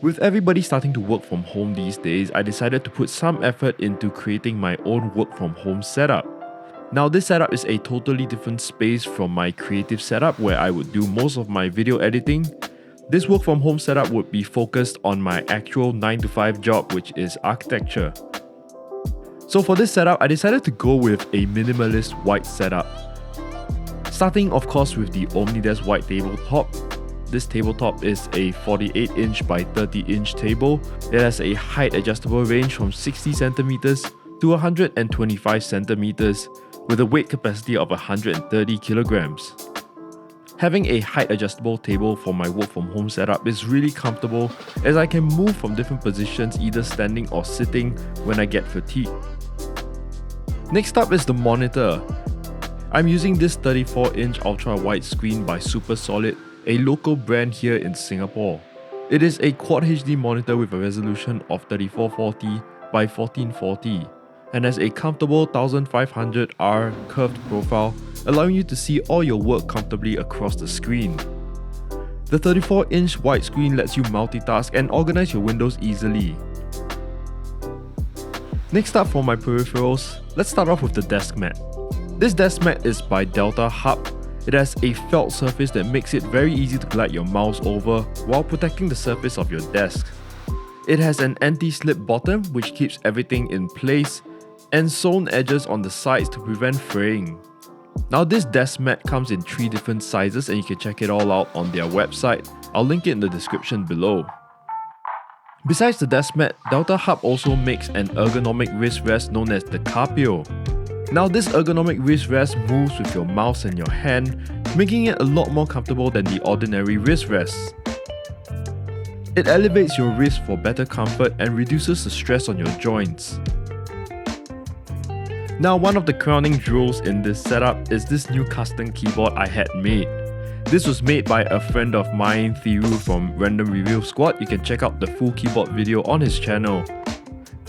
With everybody starting to work from home these days, I decided to put some effort into creating my own work from home setup. Now this setup is a totally different space from my creative setup where I would do most of my video editing. This work from home setup would be focused on my actual 9 to 5 job, which is architecture. So for this setup, I decided to go with a minimalist white setup. Starting of course with the Omnidesk white tabletop. This tabletop is a 48-inch by 30-inch table. It has a height adjustable range from 60 centimeters to 125 centimeters with a weight capacity of 130 kilograms. Having a height adjustable table for my work from home setup is really comfortable as I can move from different positions either standing or sitting when I get fatigued. Next up is the monitor. I'm using this 34-inch ultra-wide screen by Supersolid, a local brand here in Singapore. It is a Quad HD monitor with a resolution of 3440 by 1440 and has a comfortable 1500R curved profile, allowing you to see all your work comfortably across the screen. The 34-inch wide screen lets you multitask and organize your windows easily. Next up for my peripherals, let's start off with the desk mat. This desk mat is by Deltahub. It has a felt surface that makes it very easy to glide your mouse over while protecting the surface of your desk. It has an anti-slip bottom which keeps everything in place and sewn edges on the sides to prevent fraying. Now this desk mat comes in 3 different sizes and you can check it all out on their website. I'll link it in the description below. Besides the desk mat, Deltahub also makes an ergonomic wrist rest known as the Carpio. Now this ergonomic wrist rest moves with your mouse and your hand, making it a lot more comfortable than the ordinary wrist rest. It elevates your wrist for better comfort and reduces the stress on your joints. Now one of the crowning jewels in this setup is this new custom keyboard I had made. This was made by a friend of mine, Thiru from Random Review Squad. You can check out the full keyboard video on his channel.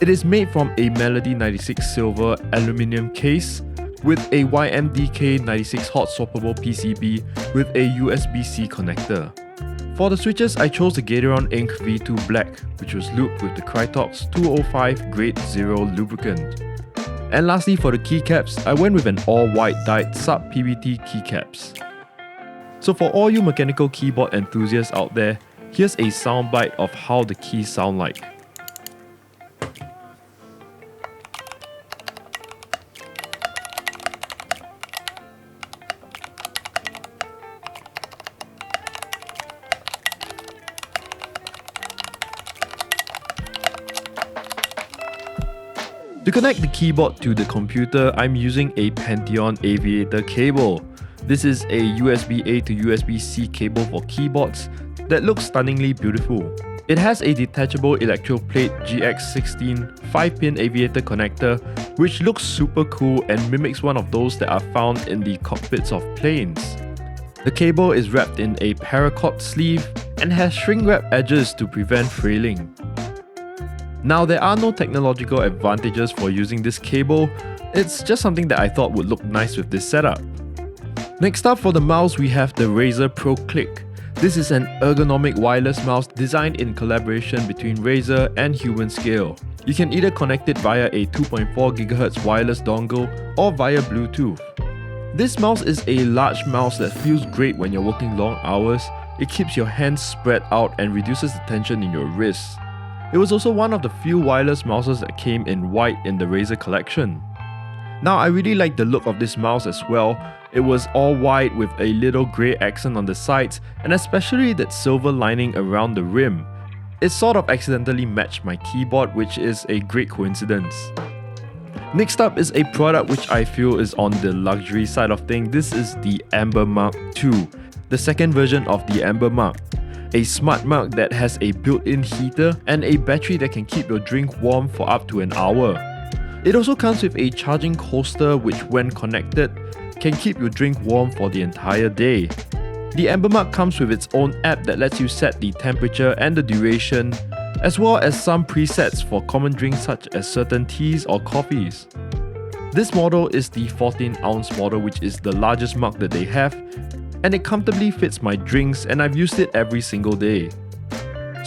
It is made from a Melody 96 silver aluminium case with a YMDK 96 hot swappable PCB with a USB-C connector. For the switches, I chose the Gateron Ink V2 Black, which was lubed with the Krytox 205 Grade 0 lubricant. And lastly, for the keycaps, I went with an all-white dyed sub-PBT keycaps. So for all you mechanical keyboard enthusiasts out there, here's a soundbite of how the keys sound like. To connect the keyboard to the computer, I'm using a Pantheon aviator cable. This is a USB-A to USB-C cable for keyboards that looks stunningly beautiful. It has a detachable electrode plate GX16 5-pin aviator connector which looks super cool and mimics one of those that are found in the cockpits of planes. The cable is wrapped in a paracord sleeve and has shrink wrap edges to prevent fraying. Now there are no technological advantages for using this cable, it's just something that I thought would look nice with this setup. Next up for the mouse we have the Razer Pro-Click. This is an ergonomic wireless mouse designed in collaboration between Razer and Human Scale. You can either connect it via a 2.4 GHz wireless dongle or via Bluetooth. This mouse is a large mouse that feels great when you're working long hours. It keeps your hands spread out and reduces the tension in your wrists. It was also one of the few wireless mouses that came in white in the Razer collection. Now I really like the look of this mouse as well. It was all white with a little grey accent on the sides and especially that silver lining around the rim. It sort of accidentally matched my keyboard, which is a great coincidence. Next up is a product which I feel is on the luxury side of things. This is the Ember Mug 2, the second version of the Ember Mug. A smart mug that has a built-in heater and a battery that can keep your drink warm for up to an hour. It also comes with a charging coaster which when connected can keep your drink warm for the entire day. The Ember Mug comes with its own app that lets you set the temperature and the duration, as well as some presets for common drinks such as certain teas or coffees. This model is the 14-ounce model, which is the largest mug that they have, and it comfortably fits my drinks and I've used it every single day.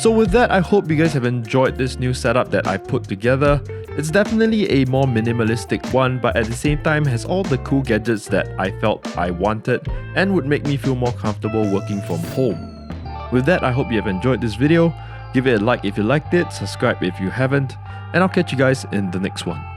So with that, I hope you guys have enjoyed this new setup that I put together. It's definitely a more minimalistic one, but at the same time has all the cool gadgets that I felt I wanted and would make me feel more comfortable working from home. With that, I hope you have enjoyed this video. Give it a like if you liked it, subscribe if you haven't, and I'll catch you guys in the next one.